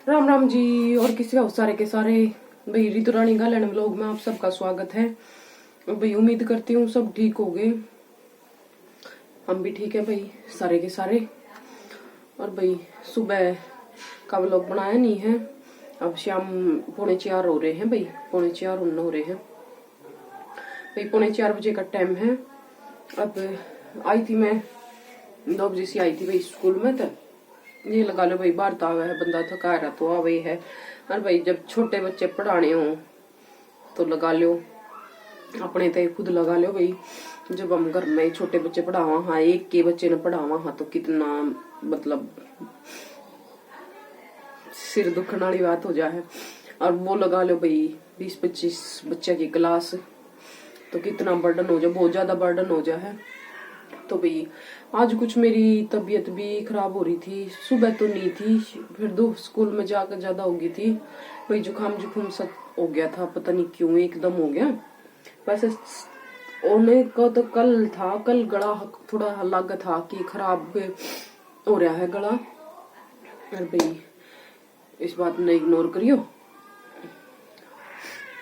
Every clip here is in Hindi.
राम राम जी। और किसी का सारे के सारे भाई ऋतु रानी गालन व्लॉग में आप सबका स्वागत है। भाई उम्मीद करती हूँ सब ठीक हो गए, हम भी ठीक है भाई सारे के सारे। और भाई सुबह का व्लॉग बनाया नहीं है, अब शाम 3:45 हो रहे हैं भाई, 3:45 हो रहे हैं भाई, 3:45 बजे का टाइम है। अब आई थी मैं 9 बजे से आई थी भाई स्कूल में, तो ये लगा लो भाई बाहर तो आवा है बंदा थका रहा तो आ वही है। और भाई जब छोटे बच्चे पढ़ाने हो तो लगा लो, अपने तो खुद लगा लो भाई। जब हम घर में छोटे बच्चे पढ़ावा, हाँ एक के बच्चे ने पढ़ावा, हाँ तो कितना मतलब सिर दुखने वाली बात हो जाए। और वो लगा लो भाई 20-25 बच्चे की क्लास, तो कितना बर्डन हो जाए, बहुत ज्यादा बर्डन हो जाए। तो भाई आज कुछ मेरी तबीयत भी खराब हो रही थी, सुबह तो नहीं थी, फिर दो स्कूल में जाकर ज्यादा हो गई थी भाई, जुकाम सब हो गया था, पता नहीं क्यों एकदम हो गया। वैसे होने को तो कल था, कल गला थोड़ा अलग था कि खराब हो रहा है गला। और भाई इस बात ने इग्नोर करियो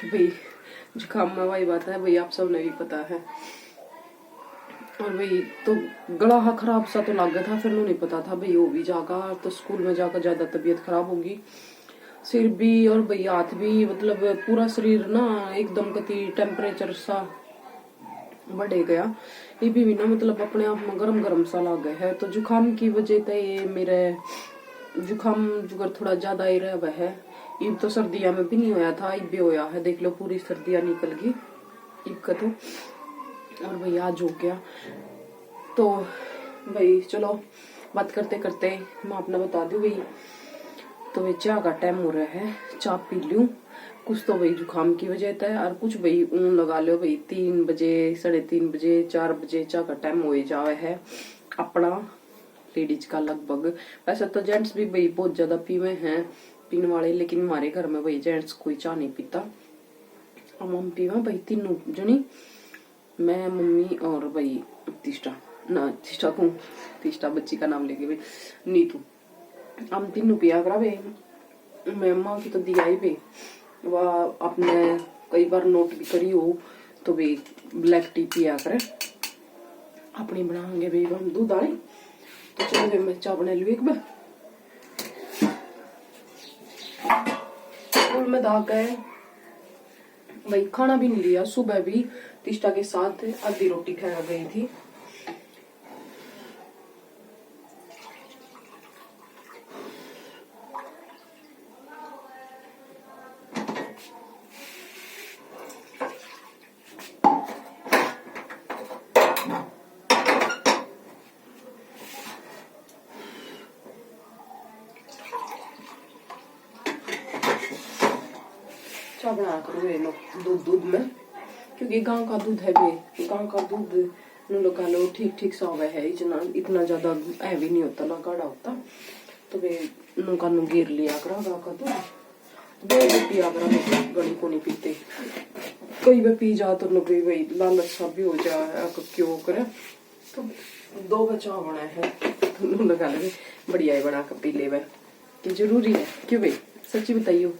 कि भाई जुकाम में वही बात है भाई, आप सबने भी पता है। और भाई तो गला खराब सा तो लग गया था, फिर नहीं पता था भाई वो भी जागा तो स्कूल में जाकर ज्यादा तबीयत खराब होगी, सिर भी और भाई हाथ भी, मतलब पूरा शरीर ना एकदम कति टेम्परेचर सा बढ़ गया। ये भी ना मतलब अपने आप में गरम गरम सा लग गया है। तो जुकाम की वजह से ये मेरे जुकाम जुगर थोड़ा ज्यादा ही रहा है। इब तो सर्दियां में भी नहीं होया था, इब भी होया है, देख लो पूरी सर्दियां निकल गई इब का तो। और भाई आज हो गया तो भाई चलो बात करते करते मैं अपना बता दूं भाई। तो भाई चाय का टाइम हो रहा है, चाय पी लूं कुछ तो भाई जुकाम की वजह से, और कुछ भाई ऊन लगा लो भाई 3 बजे 3:30 बजे 4 बजे चाय का टाइम हो जावे है अपना लेडीज का लगभग। वैसे तो जेंट्स भी भाई बहुत ज्यादा पीवे हैं पीने वाले, लेकिन हमारे घर में भाई जेंट्स कोई चाय नहीं पीता, हम पीवा भाई तीनों जनी, मैं मम्मी और भाई तीस्टा बच्ची का नाम लेके भाई नीतू, हम तीनों पिया करा भाई। मैं माँ की तो दिया ही भाई, वह आपने कई बार नोट भी करी हो तो भाई ब्लैक टी पिया करे, अपनी बनाएंगे भाई हम दूध आए। तो चलो भाई मैं चाय बना लू एक बार। स्कूल में दा गए भाई, खाना भी नहीं लिया, सुबह भी तीस्टा के साथ आधी रोटी खा गई थी। चाय बना करो ये लोग दूध में, क्योंकि गांव का दूध है भाई, गांव का दूध लगा लो ठीक सा हुआ है, इतना ज्यादा हैवी नहीं होता ना गाढ़ा होता, तो वे नुका गिर लिया करा गाँव का दूध। दो पिया करा गड़ी को नहीं पीते, कई बार पी जा तो लगे भाई लालच सा भी हो जाए क्यों करे, तो 2 बचा बना है तो लगा ले बढ़िया ही बना कर पी ले भाई, कि जरूरी है क्यों भाई, सच्ची बताइयो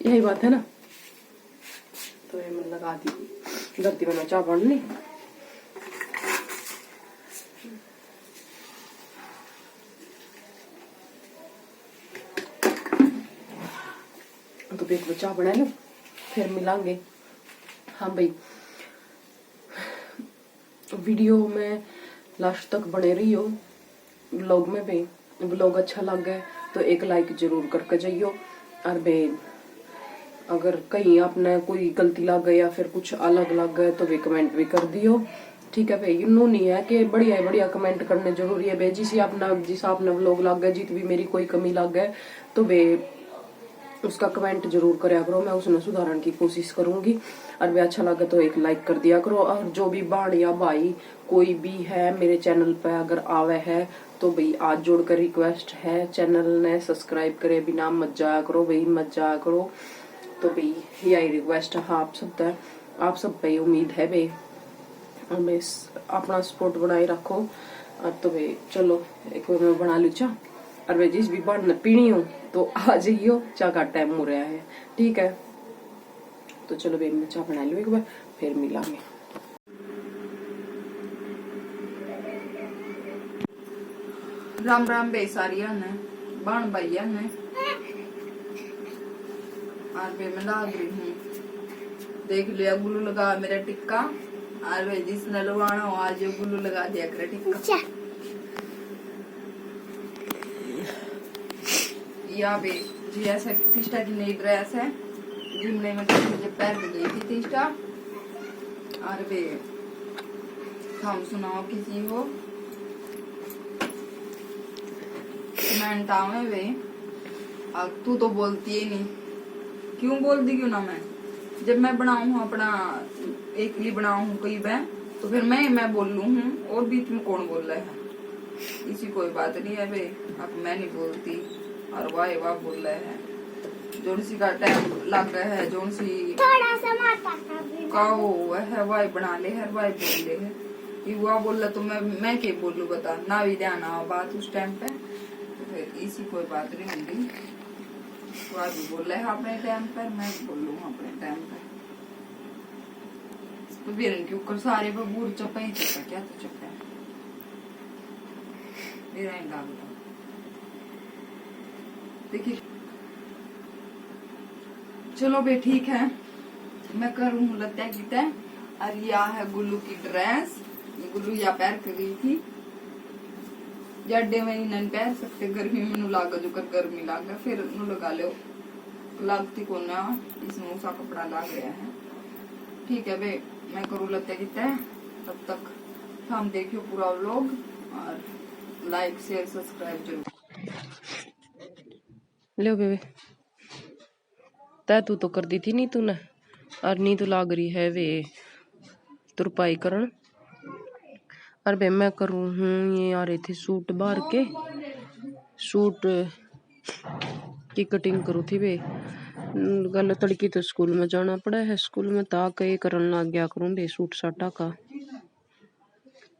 यही बात है ना। तो ये मैं लगा दी धरती में चाय बननी। तो एक चाय बना लो फिर मिलांगे। हाँ भाई वीडियो में लास्ट तक बने रही हो व्लॉग में भाई, व्लॉग अच्छा लग गया तो एक लाइक जरूर करके जाइयो। और भाई अगर कहीं आपने कोई गलती लग गई या फिर कुछ अलग लग गए तो वे कमेंट भी कर दियो, ठीक है भाई। यूं नहीं है कि बढ़िया कमेंट करने जरूरी है भाई, जिस आपने व्लॉग लग गए जित भी मेरी कोई कमी लग गए तो वे उसका कमेंट जरूर करया करो, मैं उसमें सुधारने की कोशिश करूंगी। और वे अच्छा लगे तो एक लाइक कर दिया करो। और जो भी बहन या भाई कोई भी है मेरे चैनल पे अगर आवे है तो भाई आज जोड़कर रिक्वेस्ट है, चैनल ने सब्सक्राइब करे बिना मत जाया करो भाई, मत जाया करो। तो भाई यही रिक्वेस्ट है आप सब भाई, उम्मीद है भाई हमें अपना सपोर्ट बनाए रखो। और तो भाई चलो एक बार मैं बना लू चा, और भाई जिस भी बहन ने पीनी हो तो आ जाइयो, चाह का टाइम हो रहा है। ठीक है, तो चलो भाई मैं चाह बना लो एक बार, फिर मिलांगे। राम राम बेसारिया ने बन भैया ने और बे मैं लाग रही हूँ। देख लिया गुल्लू लगा मेरा टिक्का, और भाई जिसने लगवाना हो आज गुल्लू लगा दिया करे टिक्का। या बे जी ऐसा तीस्टा की नई ड्रेस है, जिमने में मुझे पैर पे गई थी तीस्टा। और बे हम सुनाओ किसी हो कमेंट आवे वे। अब तू तो बोलती ही नहीं, क्यों बोलती क्यों ना मैं? जब मैं बनाऊं अपना एक लिए बनाऊं कोई वह, तो फिर मैं बोल लू हूँ, और बीच में कौन बोल रहा है? इसी कोई बात नहीं है बे, अब मैं नहीं बोलती और वाह बोल रहे हैं। जोन सी का टाइम लग गया है, जोन सी थोड़ा सा माता का वो है वाई बना ले है, वाई बोल ले है। ये हुआ बोल रहा तो मैं क्या बोलूं बता, ना भी ध्यान आओ बात उस टाइम पे, तो फिर इसी कोई बात नहीं होगी। तो भी बोल रहे है अपने टाइम पर, मैं बोल लूँ अपने टाइम पर। तो बीरन के ऊपर सारे बबूर चपा ही चपा, क्या तो चपा है बीरन डाल। देखिए चलो बे ठीक है, मैं करूँ लत्या की तय। और यह है गुल्लू की ड्रेस, ये गुल्लू या पैर कर गई थी जड्डे में नहीं पैर सकते, गर्मी में नु लागा जो कर गर्मी लागा फिर नु लगा लो लगती को ना, इसमें उसा कपड़ा लाग गया है। ठीक है बे, मैं करूँ लत्या की तय, तब तक हम देखियो पूरा व्लॉग, और लाइक शेयर सब्सक्राइब जरूर। ले बेबे, तय तू तो कर दी थी नी तूने, और नी तो लाग रही है वे तुरपाई करण। और बे मैं करूँ हूँ, ये आ रहे थे सूट बाहर के, सूट की कटिंग करूँ थी बे। गल तड़की तो स्कूल में जाना पड़ा है, स्कूल में ताक ये करन लग गया करूँ बे सूट साटा का।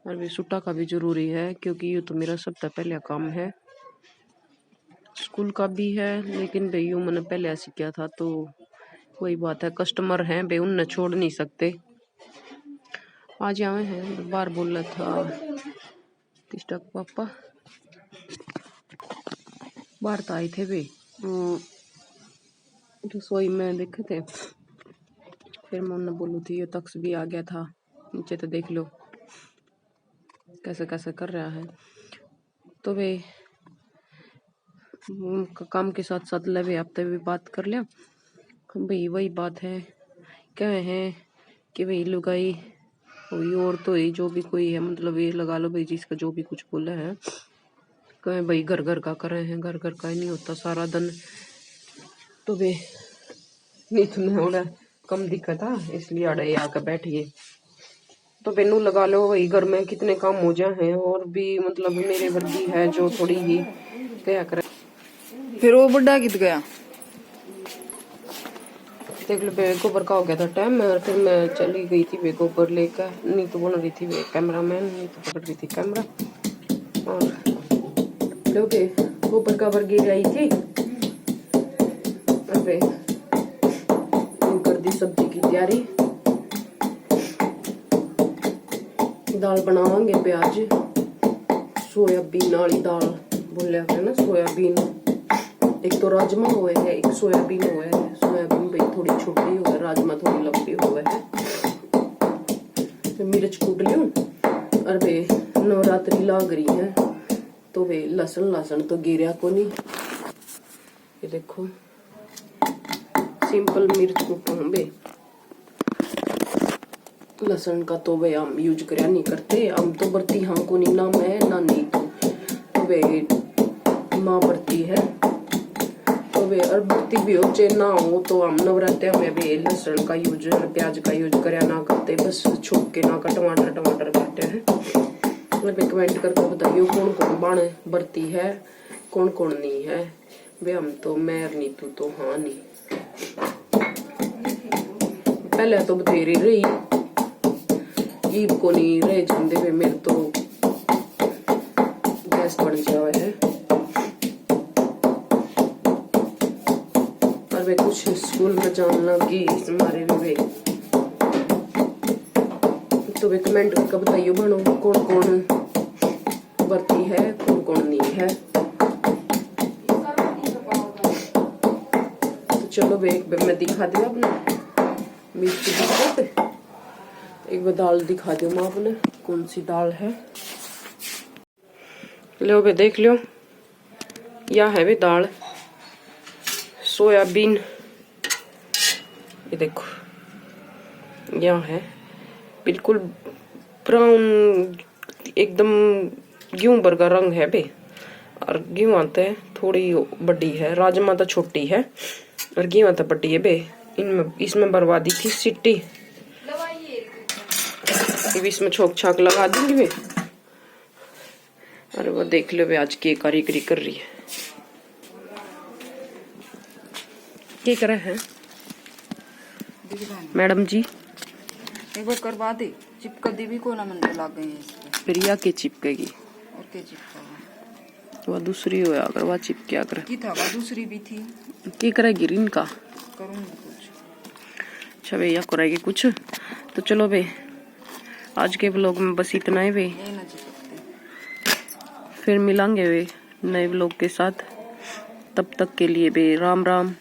और बे सूटा का भी जरूरी है, क्योंकि ये तो मेरा सबसे पहले काम है, स्कूल का भी है, लेकिन भाई यूं मैंने पहले ऐसे किया था, तो वही बात है, कस्टमर हैं भाई उनने छोड़ नहीं सकते। आज आए हैं, बार बोल रहा था तिष्टा पापा, बाहर तो आए थे भाई, रसोई में देखे थे, फिर मैं उन्हें बोलू थी, ये तक्स भी आ गया था नीचे, तो देख लो कैसे कैसे कर रहा है। तो भाई काम के साथ साथ लवे हफ्ते भी बात कर लिया भाई, वही बात है, क्या है कि भाई लुगाई हुई और तो ही जो भी कोई है, मतलब ये लगा लो भाई जिसका जो भी कुछ बोला है, कहें भाई घर घर का कर रहे हैं, घर घर का ही नहीं होता सारा दिन, तो भाई नहीं तुम्हें कम दिक्कत था, इसलिए अड़े आकर बैठिए। तो बेनू लगा लो वही घर में कितने काम हो जाए हैं, और भी मतलब मेरे वर्गी है जो थोड़ी ही क्या करे। फिर वो बुढ़ा कित गया? देख लो बे गोबर का हो गया था टाइम, और फिर मैं चली गई थी बे गोबर लेकर, नहीं तो बोल रही थी बे कैमरा मैन, नहीं तो पकड़ रही थी कैमरा, और लो बे गोबर का वर गिर आई थी। अबे कर दी सब्जी की तैयारी, दाल बनावांगे प्याज, सोयाबीन वाली दाल बोलिया है ना, सोयाबीन, एक तो राजमा हुए है, एक सोयाबीन हुए है, सोयाबीन भाई थोड़ी छोटी हुए, राजमा थोड़ी लंबी हुए है। तो मिर्च कूट लियो, और वे नवरात्रि लाग रही है, तो वे लहसुन तो गिरा को नहीं, ये देखो सिंपल मिर्च कूटू बे, लहसुन का तो वे हम यूज करया नहीं करते, हम तो बरती हाँ को नहीं, ना मैं ना नहीं तो वे माँ बरती है, तो वे और बरती भी हो चाहे ना हो, तो हम नवरात्रे में भी लहसुन का यूज, प्याज का यूज करया ना करते, बस छोक के ना का टमाटर काटते हैं। कमेंट करके बताइए कौन कौन बाण बरती है, कौन कौन नहीं है वे, हम तो मैं नीतू तो हाँ नहीं, पहले तो बथेरी रही, ईब को नहीं रहे जाते हुए, मेरे तो गैस बन जाए है। वे कुछ स्कूल में जानना कि हमारे भी वे तो वे कमेंट करके बताइए बनो कौन कौन भर्ती है कौन कौन नहीं है। तो चलो वे एक बार मैं दिखा दिया अपने मिर्ची दिखा एक बार दाल दिखा दो मैं आपने कौन सी दाल है। लो बे देख लो यह है वे दाल सोयाबीन। ये देखो यह है बिल्कुल ब्राउन एकदम गेहूं वर्गा रंग है बे और गेहूं आते हैं थोड़ी बड़ी है राजमा तो छोटी है और गेहूं तो बड़ी है बे। इनमें इसमें बर्बादी थी सिट्टी इसमें छोक छाक लगा दूंगी वे। अरे वो देख लो वे आज की कारीगरी कर रही है क्या कर रहे हैं मैडम जी। एक बार करवा दे चिपका दी भी को ना मन लग गई है प्रिया के चिपकेगी और के चिपका वह दूसरी हो अगर वह चिपके अगर की था वह दूसरी भी थी क्या करेगी रिन का करूंगी कुछ। अच्छा भैया करेगी कुछ। तो चलो भे आज के व्लॉग में बस इतना ही वे ये ना चिपकते फिर मिलेंगे वे नए व्लॉग के साथ। तब तक के लिए बे राम राम।